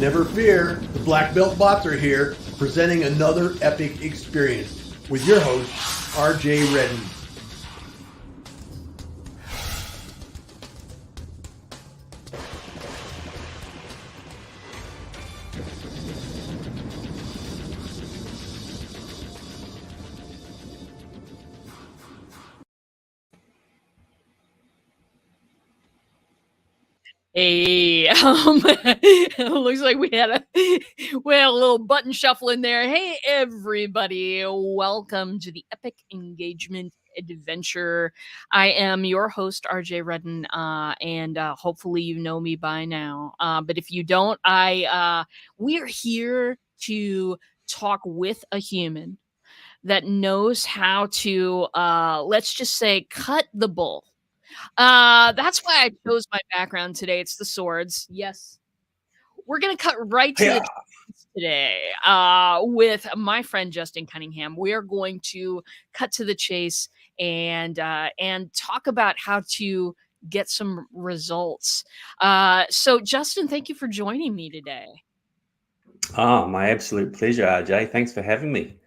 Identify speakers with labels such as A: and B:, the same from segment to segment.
A: Never fear, the Black Belt Bots are here, presenting another epic experience with your host, RJ Redden.
B: Hey, looks like we had a little button shuffle in there. Hey, everybody, welcome to the Epic Engagement Adventure. I am your host, RJ Redden, and hopefully you know me by now. But if you don't, we are here to talk with a human that knows how to, let's just say, cut the bull. That's why I chose my background today. It's the swords. Yes. We're gonna cut right to the chase today with my friend Justin Cunningham. We are going to cut to the chase and talk about how to get some results. So Justin, thank you for joining me today.
C: Oh, my absolute pleasure, RJ. Thanks for having me.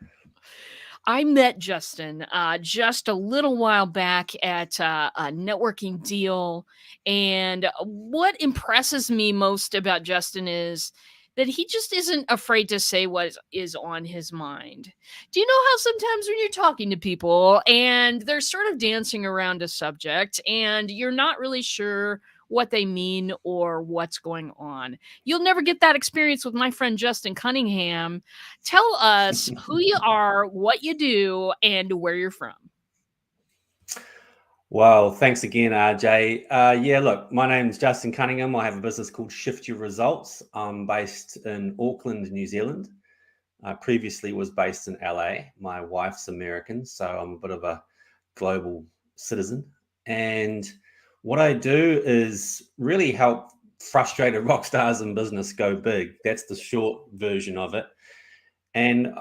B: I met Justin just a little while back at a networking deal. And what impresses me most about Justin is that he just isn't afraid to say what is on his mind. Do you know how sometimes when you're talking to people and they're sort of dancing around a subject and you're not really sure what they mean or what's going on? You'll never get that experience with my friend Justin Cunningham. Tell us who you are, what you do, and where you're from.
C: Well, thanks again, RJ. Look, my name's Justin Cunningham. I have a business called Shift Your Results. I'm based in Auckland, New Zealand. I previously was based in LA. My wife's American, so I'm a bit of a global citizen. And what I do is really help frustrated rock stars in business go big. That's the short version of it. And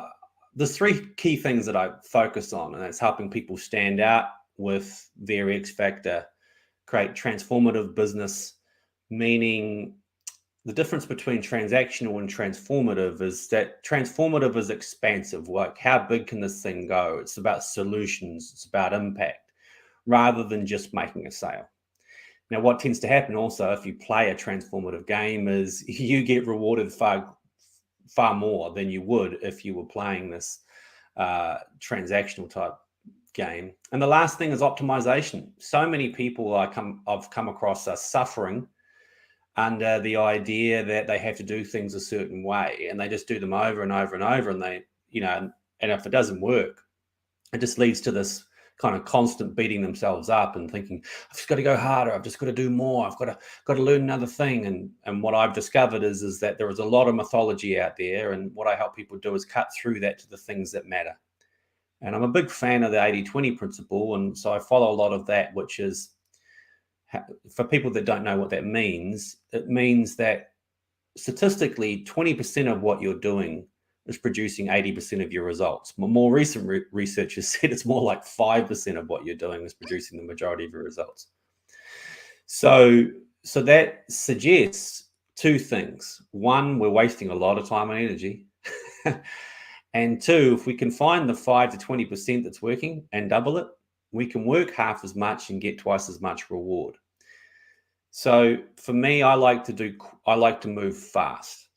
C: there's three key things that I focus on, and that's helping people stand out with their X factor, create transformative business, meaning the difference between transactional and transformative is that transformative is expansive. Like, how big can this thing go? It's about solutions, it's about impact, rather than just making a sale. Now, what tends to happen also if you play a transformative game is you get rewarded far more than you would if you were playing this transactional type game. And the last thing is optimization. So many people I've come across are suffering under the idea that they have to do things a certain way, and they just do them over and over and over, and they, and if it doesn't work, it just leads to this kind of constant beating themselves up and thinking, I've just got to go harder, I've just got to do more, I've got to learn another thing. And what I've discovered is that there is a lot of mythology out there, and what I help people do is cut through that to the things that matter. And I'm a big fan of the 80-20 principle, and so I follow a lot of that, which is, for people that don't know what that means, it means that statistically 20% of what you're doing is producing 80% of your results. More recent research has said it's more like 5% of what you're doing is producing the majority of your results. So that suggests two things. One, we're wasting a lot of time and energy. And two, if we can find the 5 to 20% that's working and double it, we can work half as much and get twice as much reward. So for me, I like to move fast.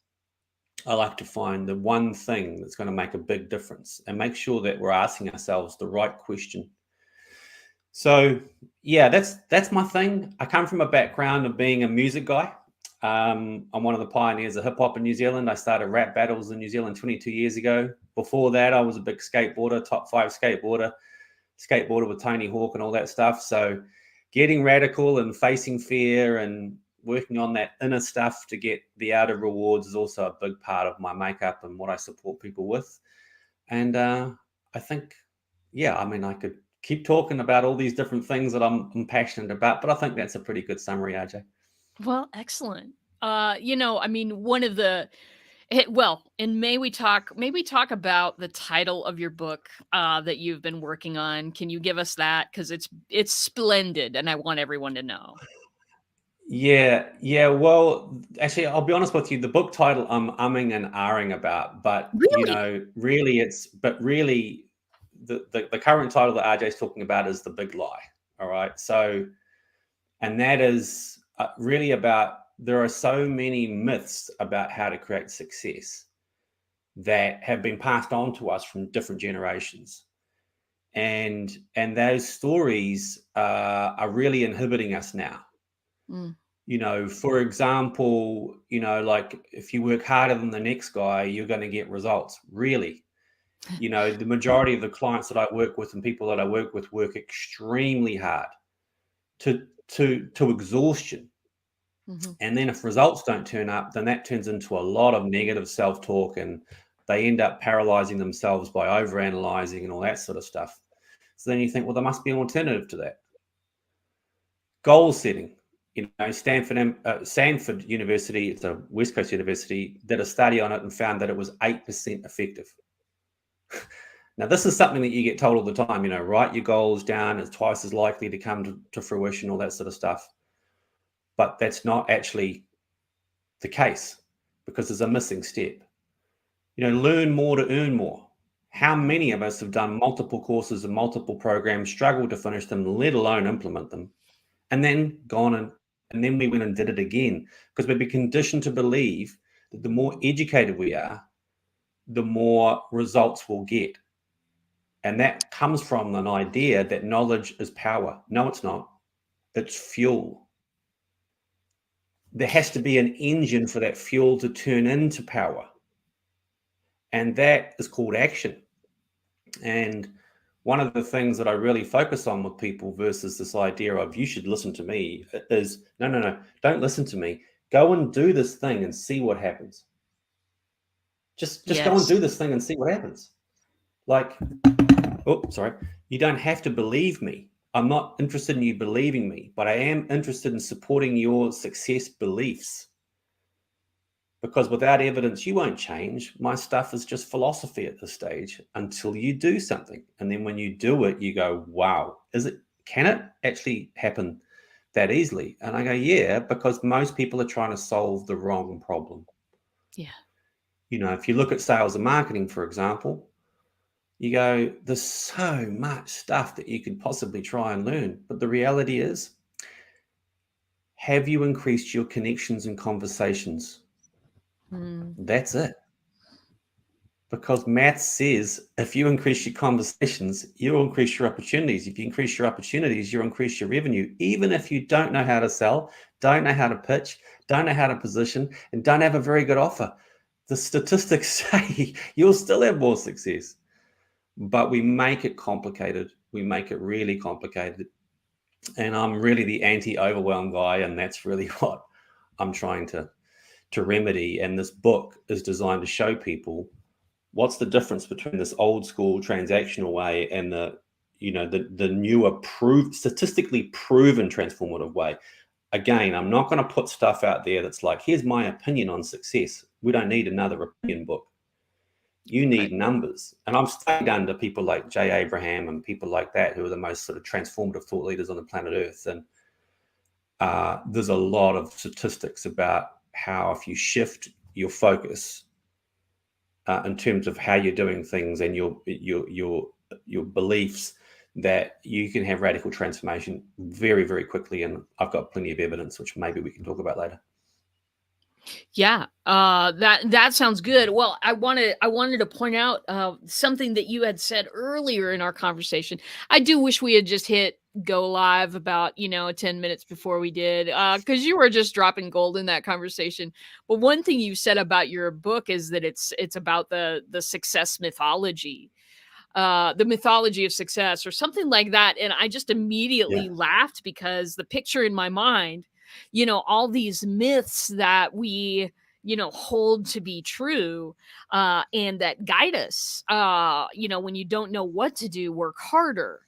C: I like to find the one thing that's going to make a big difference and make sure that we're asking ourselves the right question. So yeah, that's my thing. I come from a background of being a music guy. I'm one of the pioneers of hip hop in New Zealand. I started rap battles in New Zealand 22 years ago. Before that, I was a big skateboarder, top 5 skateboarder with Tony Hawk and all that stuff. So getting radical and facing fear and working on that inner stuff to get the outer rewards is also a big part of my makeup and what I support people with. And I think, I could keep talking about all these different things that I'm passionate about, but I think that's a pretty good summary, RJ.
B: Well, excellent. One of the and may we talk about the title of your book that you've been working on. Can you give us that? Because it's splendid, and I want everyone to know.
C: Yeah. Well, actually, I'll be honest with you. The book title I'm umming and ahhing about, but
B: Really?
C: really, the current title that RJ's talking about is The Big Lie. All right. So, and that is really about, there are so many myths about how to create success that have been passed on to us from different generations. And those stories are really inhibiting us now.
B: Mm.
C: For example, like if you work harder than the next guy, you're going to get results. Really, the majority of the clients that I work with and people that I work with work extremely hard to exhaustion.
B: Mhm.
C: And then if results don't turn up, then that turns into a lot of negative self-talk, and they end up paralyzing themselves by overanalyzing and all that sort of stuff. So then you think, well, there must be an alternative to that. Goal setting. Stanford University, it's a West Coast university, did a study on it and found that it was 8% effective. Now, this is something that you get told all the time, write your goals down, it's twice as likely to come to fruition, all that sort of stuff. But that's not actually the case, because there's a missing step. Learn more to earn more. How many of us have done multiple courses and multiple programs, struggled to finish them, let alone implement them, and then gone and then we went and did it again, because we've been conditioned to believe that the more educated we are, the more results we'll get. And that comes from an idea that knowledge is power. No, it's not. It's fuel. There has to be an engine for that fuel to turn into power. And that is called action. And one of the things that I really focus on with people versus this idea of you should listen to me is no, don't listen to me. Go and do this thing and see what happens. Just go and
B: Yes.
C: do this thing and see what happens. Like, you don't have to believe me. I'm not interested in you believing me, but I am interested in supporting your success beliefs. Because without evidence, you won't change. My stuff is just philosophy at this stage until you do something. And then when you do it, you go, wow, can it actually happen that easily? And I go, yeah, because most people are trying to solve the wrong problem.
B: Yeah.
C: If you look at sales and marketing, for example, you go, there's so much stuff that you could possibly try and learn. But the reality is, have you increased your connections and conversations?
B: Mm.
C: That's it. Because math says if you increase your conversations, you'll increase your opportunities. If you increase your opportunities, you'll increase your revenue. Even if you don't know how to sell, don't know how to pitch, don't know how to position, and don't have a very good offer, the statistics say you'll still have more success. But we make it complicated. We make it really complicated. And I'm really the anti-overwhelm guy, and that's really what I'm trying to remedy. And this book is designed to show people what's the difference between this old school transactional way and the newer statistically proven transformative way. Again, I'm not going to put stuff out there that's like, here's my opinion on success. We don't need another opinion book. You need numbers. And I've studied under people like Jay Abraham and people like that, who are the most sort of transformative thought leaders on the planet Earth. And there's a lot of statistics about how if you shift your focus in terms of how you're doing things and your beliefs, that you can have radical transformation very, very quickly. And I've got plenty of evidence, which maybe we can talk about later.
B: Yeah, that sounds good. Well, I wanted to point out something that you had said earlier in our conversation. I do wish we had just hit go live about 10 minutes before we did, because you were just dropping gold in that conversation. But one thing you said about your book is that it's about the success mythology. The mythology of success or something like that. And I just immediately laughed because the picture in my mind, all these myths that we, hold to be true, and that guide us. When you don't know what to do, work harder.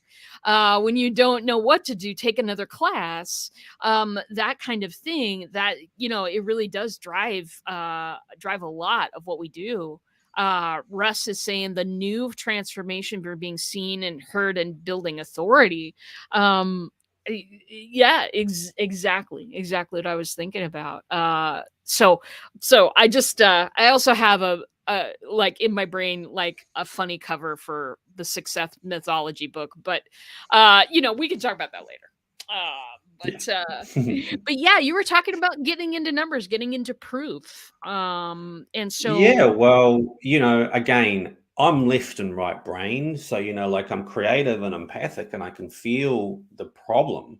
B: When you don't know what to do, take another class. That kind of thing. That it really does drive a lot of what we do. Russ is saying the new transformation for being seen and heard and building authority. Yeah, exactly what I was thinking about. So I just I also have like in my brain like a funny cover for the success mythology book, but we can talk about that later. But yeah, you were talking about getting into numbers, getting into proof. And
C: Yeah,
B: so
C: well, again, I'm left and right brain. So, like I'm creative and empathic and I can feel the problem.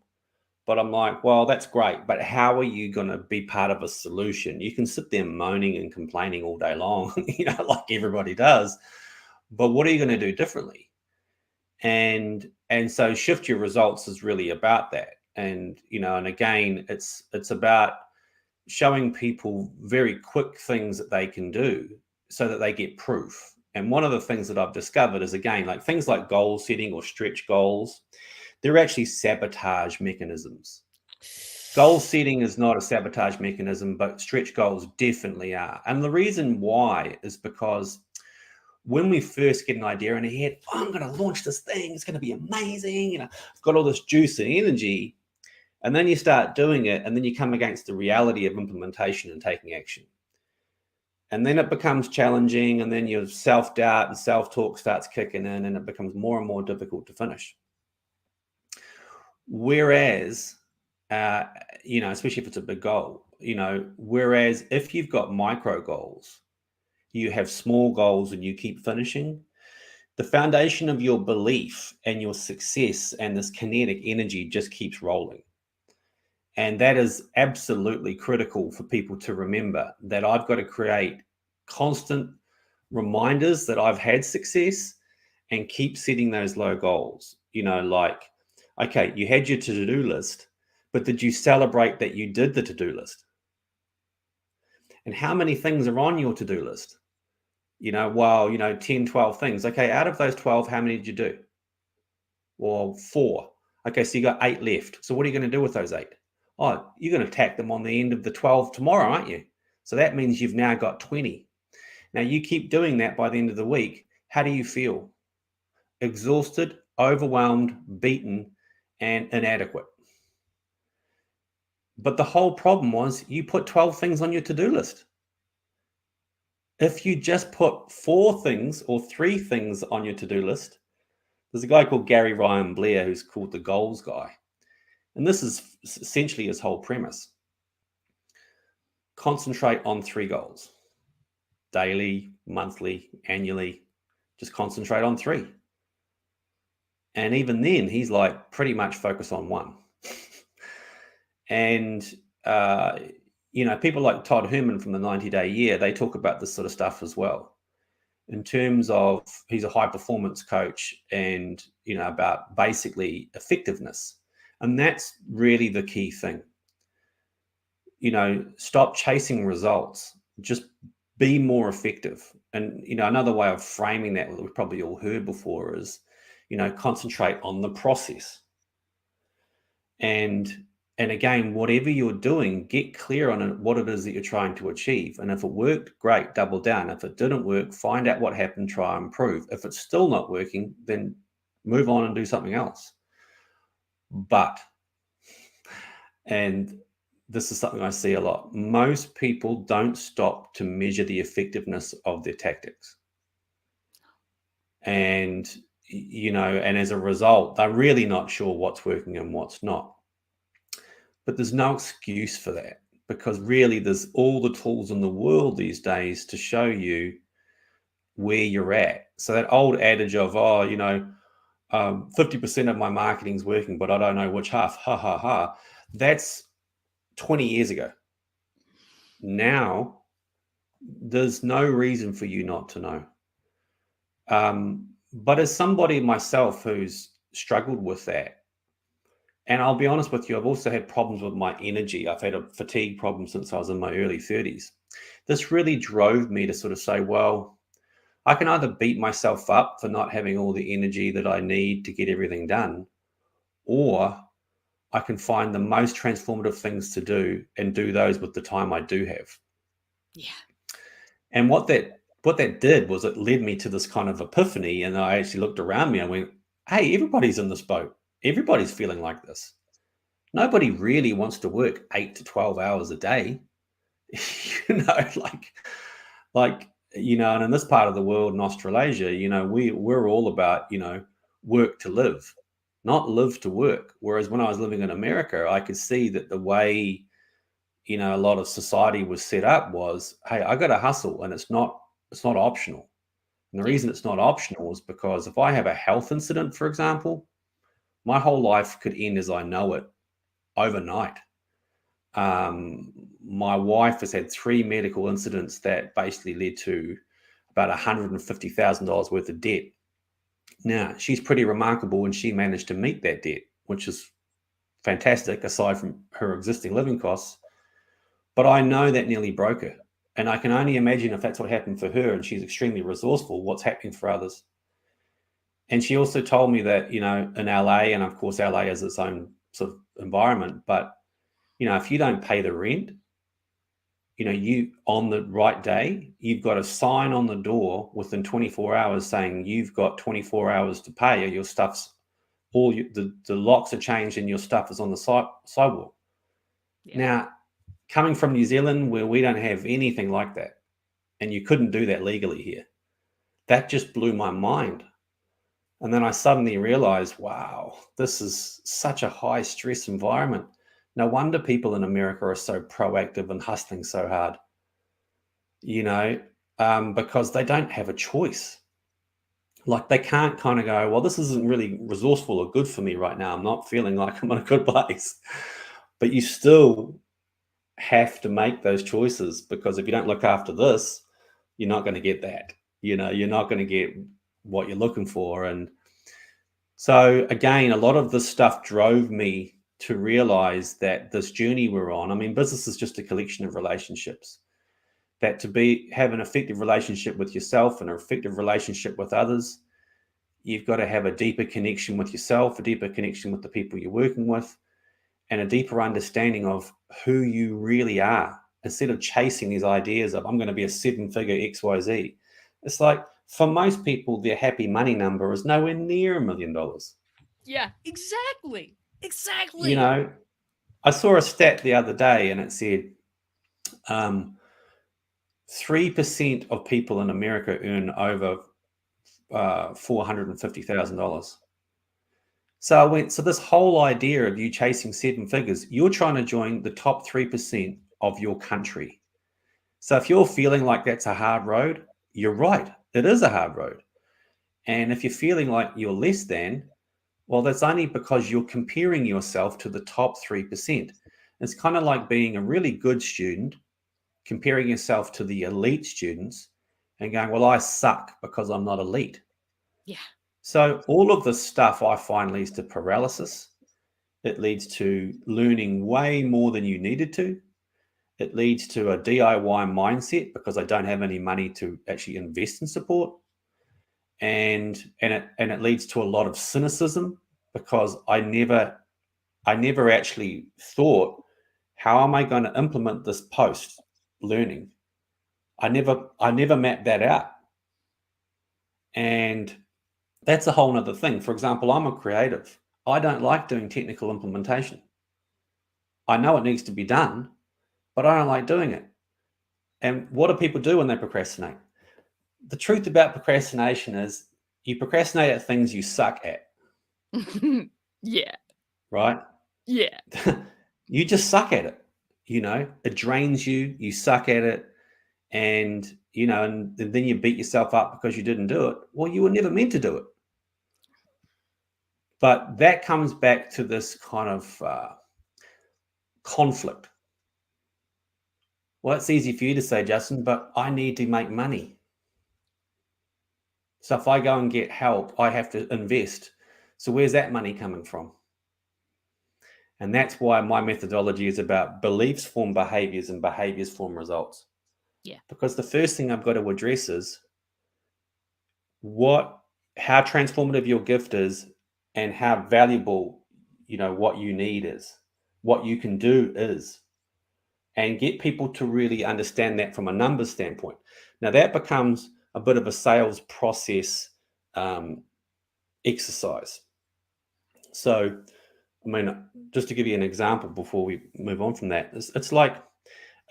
C: But I'm like, well, that's great. But how are you going to be part of a solution? You can sit there moaning and complaining all day long, like everybody does. But what are you going to do differently? And so shift your results is really about that. And again, it's about showing people very quick things that they can do so that they get proof. And one of the things that I've discovered is, again, like things like goal setting or stretch goals, they're actually sabotage mechanisms. Goal setting is not a sabotage mechanism, but stretch goals definitely are. And the reason why is because when we first get an idea in our head, I'm going to launch this thing, it's going to be amazing, I've got all this juice and energy. And then you start doing it, and then you come against the reality of implementation and taking action. And then it becomes challenging, and then your self-doubt and self-talk starts kicking in, and it becomes more and more difficult to finish. Whereas, especially if it's a big goal, whereas if you've got micro goals, you have small goals and you keep finishing, the foundation of your belief and your success and this kinetic energy just keeps rolling. And that is absolutely critical for people to remember, that I've got to create constant reminders that I've had success and keep setting those low goals. Like, okay, you had your to-do list, but did you celebrate that you did the to-do list? And how many things are on your to-do list? 10, 12 things. Okay, out of those 12, how many did you do? Well, 4. Okay, so you got 8 left. So what are you going to do with those 8? Oh, you're going to tack them on the end of the 12 tomorrow, aren't you? So that means you've now got 20. Now you keep doing that by the end of the week. How do you feel? Exhausted, overwhelmed, beaten, and inadequate. But the whole problem was you put 12 things on your to-do list. If you just put 4 things or 3 things on your to-do list, there's a guy called Gary Ryan Blair who's called the goals guy. And this is essentially his whole premise. Concentrate on 3 goals. Daily, monthly, annually. Just concentrate on 3. And even then, he's like, pretty much focus on 1. And, people like Todd Herman from the 90-Day Year, they talk about this sort of stuff as well. In terms of, he's a high performance coach and, about basically effectiveness. And that's really the key thing. Stop chasing results, just be more effective. And, another way of framing that we've probably all heard before is, concentrate on the process. And again, whatever you're doing, get clear on what it is that you're trying to achieve. And if it worked, great, double down. If it didn't work, find out what happened, try and improve. If it's still not working, then move on and do something else. And this is something I see a lot, most people don't stop to measure the effectiveness of their tactics. And, and as a result, they're really not sure what's working and what's not. But there's no excuse for that, because really there's all the tools in the world these days to show you where you're at. So that old adage of, 50% of my marketing's working, but I don't know which half, ha, ha, ha. That's 20 years ago. Now, there's no reason for you not to know. But as somebody myself who's struggled with that, and I'll be honest with you, I've also had problems with my energy. I've had a fatigue problem since I was in my early 30s. This really drove me to sort of say, well, I can either beat myself up for not having all the energy that I need to get everything done, or I can find the most transformative things to do and do those with the time I do have.
B: Yeah.
C: And what that did was it led me to this kind of epiphany. And I actually looked around me and went, hey, everybody's in this boat. Everybody's feeling like this. Nobody really wants to work 8 to 12 hours a day. like, and in this part of the world in Australasia, we're all about, work to live, not live to work. Whereas when I was living in America, I could see that the way, a lot of society was set up was, hey, I got to hustle, and it's not optional. And the reason it's not optional is because if I have a health incident, for example, my whole life could end as I know it overnight. My wife has had 3 medical incidents that basically led to about $150,000 worth of debt. Now, she's pretty remarkable, and she managed to meet that debt, which is fantastic aside from her existing living costs. But I know that nearly broke her. And I can only imagine if that's what happened for her, and she's extremely resourceful, what's happening for others. And she also told me that, in LA, and of course, LA is its own sort of environment, but, if you don't pay the rent, you on the right day, you've got a sign on the door within 24 hours saying you've got 24 hours to pay, or your stuff's the locks are changed and your stuff is on the sidewalk. Yeah. Now, coming from New Zealand, where we don't have anything like that, and you couldn't do that legally here, that just blew my mind. And then I suddenly realized, wow, this is such a high stress environment. No wonder people in America are so proactive and hustling so hard, because they don't have a choice. Like, they can't kind of go, well, this isn't really resourceful or good for me right now. I'm not feeling like I'm in a good place. But you still have to make those choices, because if you don't look after this, you're not going to get that. You're not going to get what you're looking for. And so, again, a lot of this stuff drove me to realize that this journey we're on, I mean, business is just a collection of relationships. That to have an effective relationship with yourself and an effective relationship with others, you've got to have a deeper connection with yourself, a deeper connection with the people you're working with, and a deeper understanding of who you really are, instead of chasing these ideas of, I'm going to be a 7-figure XYZ. It's like, for most people, their happy money number is nowhere near $1 million.
B: Yeah, exactly.
C: I saw a stat the other day, and it said 3% of people in America earn over $450,000. So this whole idea of you chasing 7 figures, you're trying to join the top 3% of your country. So if you're feeling like that's a hard road, you're right. It is a hard road. And if you're feeling like you're less than, well, that's only because you're comparing yourself to the top 3%. It's kind of like being a really good student, comparing yourself to the elite students and going, well, I suck because I'm not elite.
B: Yeah.
C: So all of this stuff I find leads to paralysis. It leads to learning way more than you needed to. It leads to a DIY mindset because I don't have any money to actually invest in support. And it leads to a lot of cynicism because I never actually thought, how am I going to implement this post learning? I never mapped that out. And that's a whole nother thing. For example, I'm a creative. I don't like doing technical implementation. I know it needs to be done, but I don't like doing it. And what do people do when they procrastinate? The truth about procrastination is you procrastinate at things you suck at.
B: Yeah.
C: Right?
B: Yeah.
C: You just suck at it. It drains you. You suck at it. And, and then you beat yourself up because you didn't do it. Well, you were never meant to do it. But that comes back to this kind of conflict. Well, it's easy for you to say, Justin, but I need to make money. So if I go and get help, I have to invest. So where's that money coming from? And that's why my methodology is about beliefs form behaviors and behaviors form results.
B: Yeah.
C: Because the first thing I've got to address is how transformative your gift is and how valuable, what you need is, what you can do is, and get people to really understand that from a numbers standpoint. Now that becomes a bit of a sales process exercise. So I mean, just to give you an example before we move on from that, it's like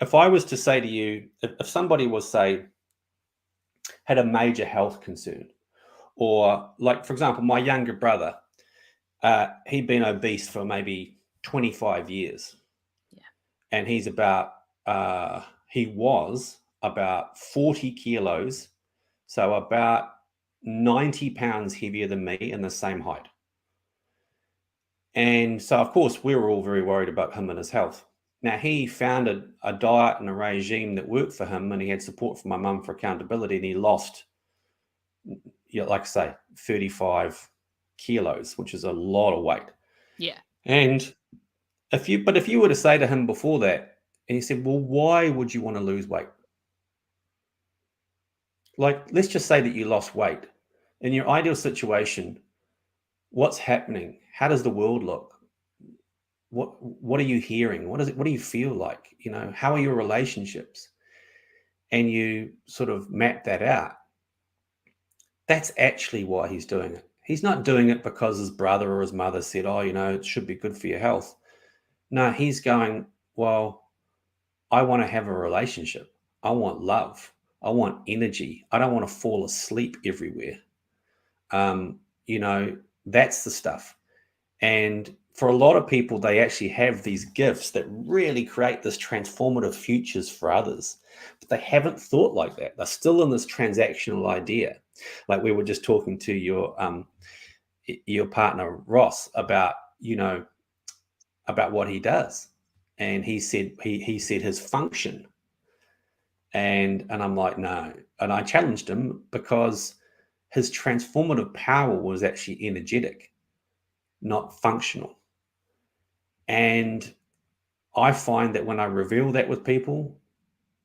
C: if I was to say to you, if somebody was, say, had a major health concern, or like, for example, my younger brother, he'd been obese for maybe 25 years.
B: Yeah.
C: And he was about 40 kilos, so about 90 pounds heavier than me and the same height. And so, of course, we were all very worried about him and his health. Now, he found a diet and a regime that worked for him, and he had support from my mum for accountability, and he lost, like I say, 35 kilos, which is a lot of weight.
B: Yeah.
C: And if you were to say to him before that, and he said, well, why would you want to lose weight? Like, let's just say that you lost weight. In your ideal situation, what's happening? How does the world look? What are you hearing? What do you feel like? How are your relationships? And you sort of map that out. That's actually why he's doing it. He's not doing it because his brother or his mother said, oh, it should be good for your health. No, he's going, well, I want to have a relationship. I want love. I want energy. I don't want to fall asleep everywhere. That's the stuff. And for a lot of people, they actually have these gifts that really create this transformative futures for others. But they haven't thought like that. They're still in this transactional idea. Like we were just talking to your partner, Ross, about what he does. And he said his function. And I'm like, no. And I challenged him because his transformative power was actually energetic, not functional. And I find that when I reveal that with people,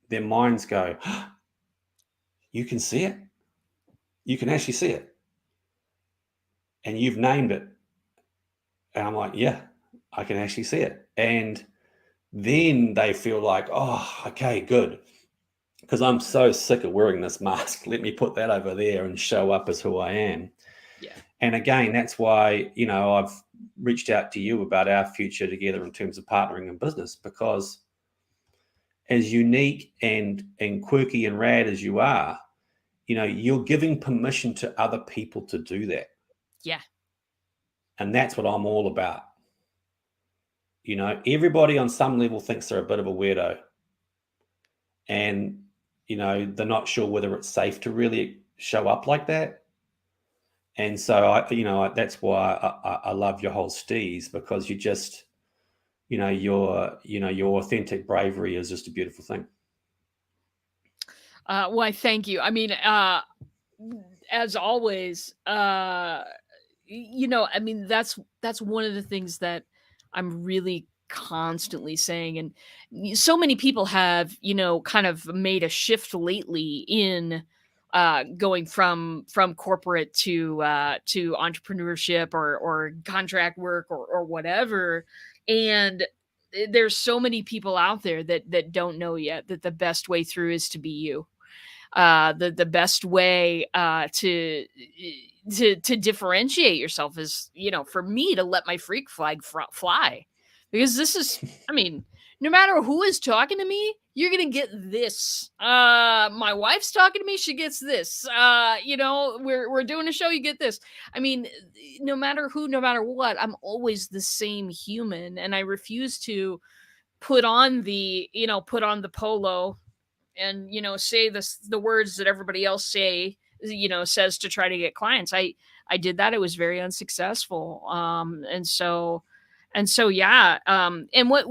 C: their minds go, oh, you can see it. You can actually see it. And you've named it. And I'm like, yeah, I can actually see it. And then they feel like, oh, okay, good. Because I'm so sick of wearing this mask. Let me put that over there and show up as who I am.
B: Yeah.
C: And again, that's why, I've reached out to you about our future together in terms of partnering in business, because as unique and quirky and rad as you are, you're giving permission to other people to do that.
B: Yeah.
C: And that's what I'm all about. Everybody on some level thinks they're a bit of a weirdo. And, they're not sure whether it's safe to really show up like that. And so, that's why I love your whole steez, because you just, your authentic bravery is just a beautiful thing.
B: Why, thank you. I mean, as always, that's one of the things that I'm really constantly saying. And so many people have, kind of made a shift lately in going from corporate to entrepreneurship or contract work or whatever. And there's so many people out there that don't know yet that the best way through is to be you. The best way to differentiate yourself is, for me, to let my freak flag fly, because this is, I mean, no matter who is talking to me, you're gonna get this. My wife's talking to me, she gets this. We're doing a show, you get this. I mean, no matter who, no matter what, I'm always the same human, and I refuse to put on the polo and say the words that everybody else says to try to get clients. I did that. It was very unsuccessful. And so yeah. And what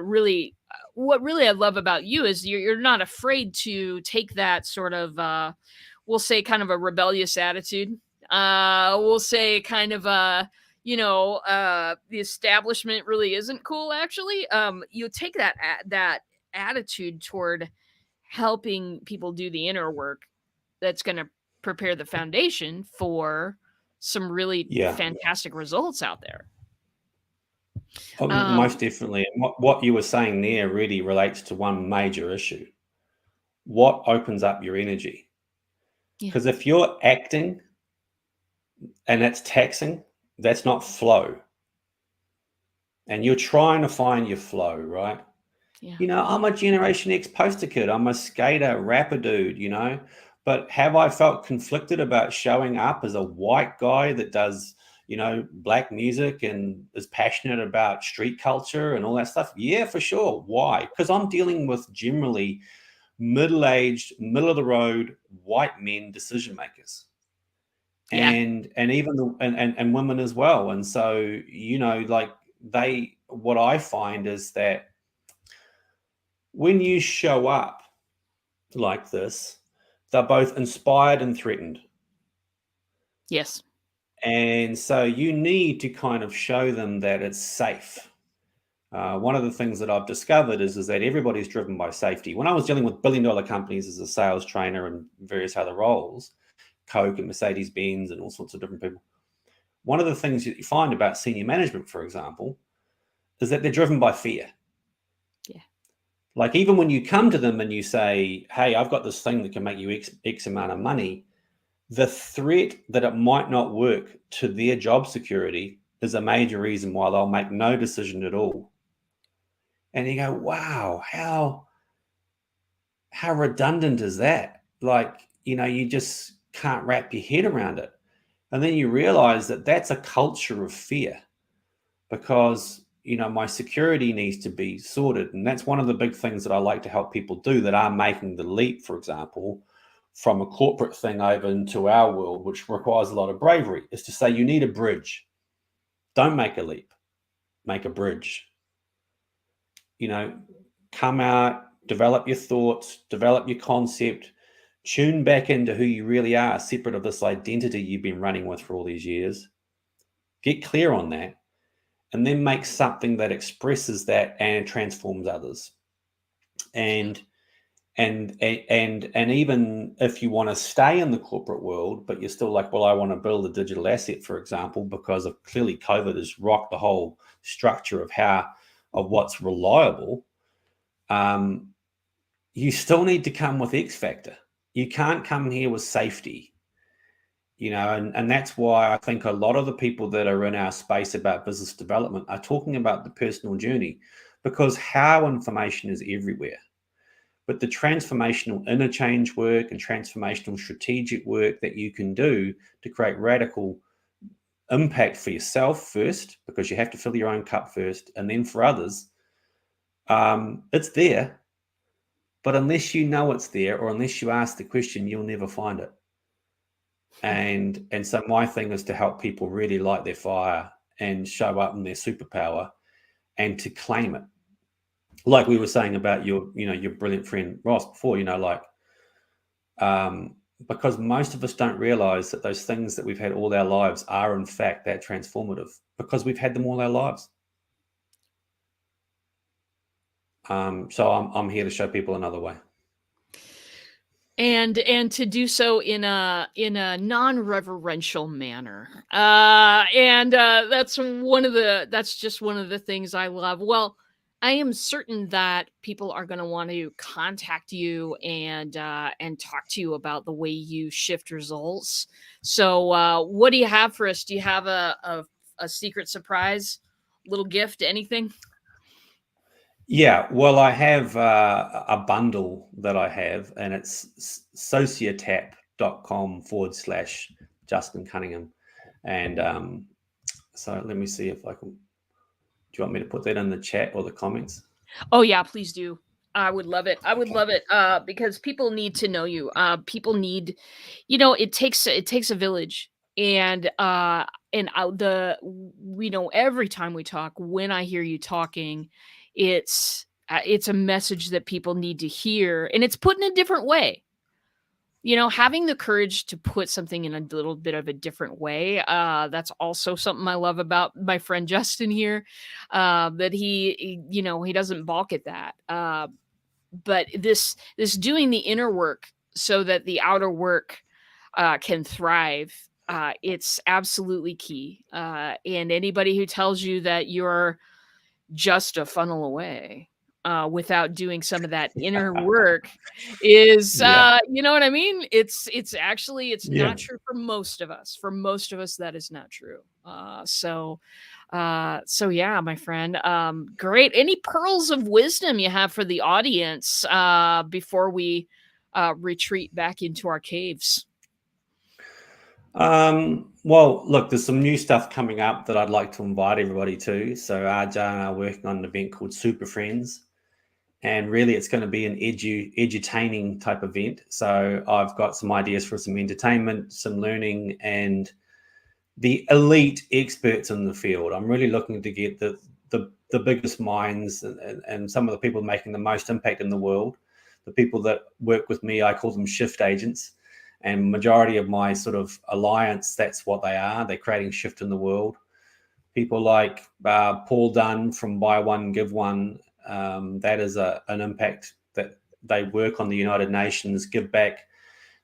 B: really I love about you is you're not afraid to take that sort of we'll say kind of a rebellious attitude. We'll say kind of the establishment really isn't cool, actually. You take that attitude toward helping people do the inner work that's going to prepare the foundation for some really fantastic results out there.
C: Most definitely. And what you were saying there really relates to one major issue. What opens up your energy? Because if you're acting and that's taxing, that's not flow. and you're trying to find your flow, right?
B: Yeah.
C: You know, I'm a Generation X poster kid. I'm a skater, rapper dude, you know. But have I felt conflicted about showing up as a white guy that does, you know, black music and is passionate about street culture and all that stuff? Yeah, for sure. Why? Because I'm dealing with generally middle-aged, middle of the road white men decision makers.
B: Yeah.
C: And even and women as well. And so, you know, like what I find is that when you show up like this, they're both inspired and threatened.
B: Yes.
C: And so you need to kind of show them that it's safe. One of the things that I've discovered is that everybody's driven by safety. When I was dealing with billion-dollar companies as a sales trainer and various other roles, Coke and Mercedes-Benz and all sorts of different people, one of the things that you find about senior management, for example, is that they're driven by fear.
B: Yeah.
C: Like even when you come to them and you say, hey, I've got this thing that can make you X amount of money, the threat that it might not work to their job security is a major reason why they'll make no decision at all. And you go, wow, how redundant is that? Like, you know, you just can't wrap your head around it. And then you realize that that's a culture of fear because, you know, my security needs to be sorted. And that's one of the big things that I like to help people do that are making the leap, for example, from a corporate thing over into our world, which requires a lot of bravery, is to say you need a bridge. Don't make a leap, make a bridge. You know, come out, develop your thoughts, develop your concept, tune back into who you really are, separate of this identity you've been running with for all these years. Get clear on that, and then make something that expresses that and transforms others. And even if you want to stay in the corporate world, but you're still like, well, I want to build a digital asset, for example, because of clearly COVID has rocked the whole structure of what's reliable. You still need to come with X factor. You can't come here with safety, you know, and that's why I think a lot of the people that are in our space about business development are talking about the personal journey, because how information is everywhere. But the transformational interchange work and transformational strategic work that you can do to create radical impact for yourself first, because you have to fill your own cup first, and then for others, it's there. But unless you know it's there, or unless you ask the question, you'll never find it. And so my thing is to help people really light their fire and show up in their superpower and to claim it. Like we were saying about your brilliant friend Ross before, you know, like, because most of us don't realize that those things that we've had all our lives are in fact that transformative because we've had them all our lives. So I'm here to show people another way.
B: And to do so in a non-reverential manner. That's just one of the things I love. Well, I am certain that people are going to want to contact you and talk to you about the way you shift results. So, what do you have for us? Do you have a secret surprise, little gift, anything?
C: Yeah, well, I have a bundle that I have, and it's sociotap.com/Justin Cunningham. And so let me see if I can. Do you want me to put that in the chat or the comments?
B: Oh yeah, please do. I would love it. I would love it because people need to know you. People need, it takes a village, and we know every time we talk, when I hear you talking, it's a message that people need to hear, and it's put in a different way. Having the courage to put something in a little bit of a different way, that's also something I love about my friend Justin here, that he doesn't balk at that. But this doing the inner work so that the outer work can thrive, it's absolutely key. And anybody who tells you that you're just a funnel away, without doing some of that inner work is,
C: Yeah.
B: you know what I mean? It's actually, it's
C: Yeah.
B: not true for most of us. For most of us, that is not true. So yeah, my friend. Great. Any pearls of wisdom you have for the audience before we retreat back into our caves?
C: Well, look, there's some new stuff coming up that I'd like to invite everybody to. So RJ and I are working on an event called Super Friends, and really it's going to be an edutaining type event. So I've got some ideas for some entertainment, some learning, and the elite experts in the field. I'm really looking to get the biggest minds and some of the people making the most impact in the world. The people that work with me, I call them shift agents. And majority of my sort of alliance, that's what they are. They're creating shift in the world. People like Paul Dunn from Buy One, Give One. That is an impact that they work on the United Nations, give back.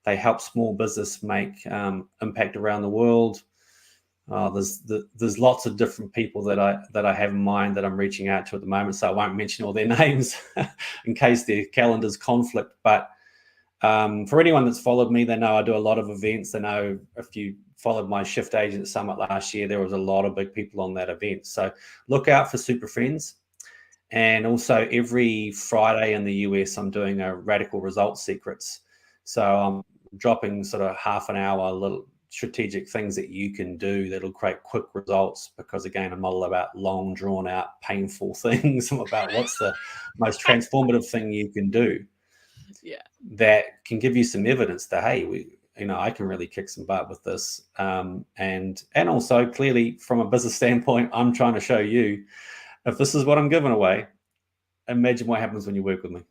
C: They help small business make impact around the world. There's lots of different people that I have in mind that I'm reaching out to at the moment. So I won't mention all their names in case their calendars conflict. But for anyone that's followed me, they know I do a lot of events. They know if you followed my Shift Agent Summit last year, there was a lot of big people on that event. So look out for Super Friends. And also every Friday in the US, I'm doing a Radical Results Secrets. So I'm dropping sort of half an hour little strategic things that you can do that'll create quick results, because again, I'm not all about long drawn out painful things. I'm about what's the most transformative thing you can do that can give you some evidence that, hey, I can really kick some butt with this. And also clearly from a business standpoint, I'm trying to show you, if this is what I'm giving away, imagine what happens when you work with me.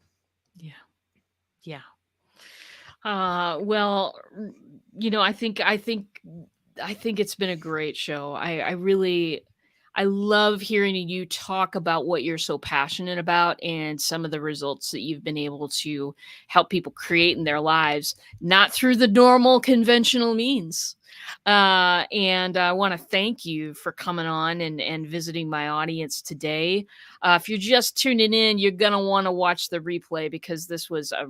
B: Yeah. Well, I think it's been a great show. I love hearing you talk about what you're so passionate about and some of the results that you've been able to help people create in their lives, not through the normal conventional means. And I want to thank you for coming on and visiting my audience today. If you're just tuning in, you're going to want to watch the replay, because this was a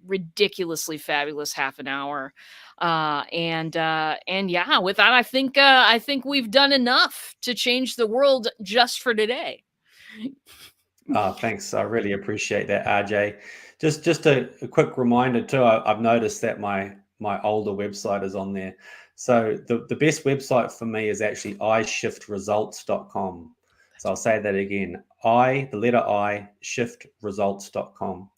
B: ridiculously fabulous half an hour. And yeah, with that, I think we've done enough to change the world just for today.
C: Oh, thanks. I really appreciate that, RJ. Just a quick reminder too. I've noticed that my older website is on there. So the best website for me is actually ishiftresults.com. So I'll say that again. The letter I, shiftresults.com.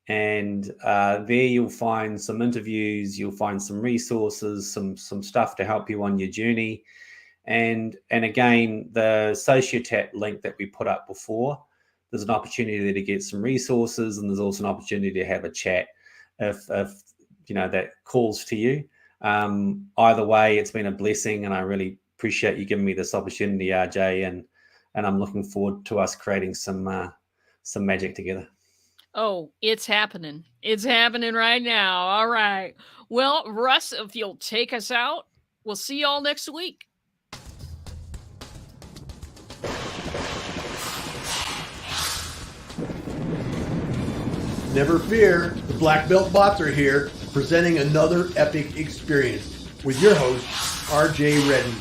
C: And there you'll find some interviews, you'll find some resources, some stuff to help you on your journey. And again, the Sociotap link that we put up before, there's an opportunity there to get some resources, and there's also an opportunity to have a chat if that calls to you. Either way, it's been a blessing, and I really appreciate you giving me this opportunity, RJ, and I'm looking forward to us creating some magic together.
B: Oh, it's happening. It's happening right now. All right. Well, Russ, if you'll take us out, we'll see you all next week.
A: Never fear, the Black Belt Bots are here, presenting another epic experience with your host, RJ Redden.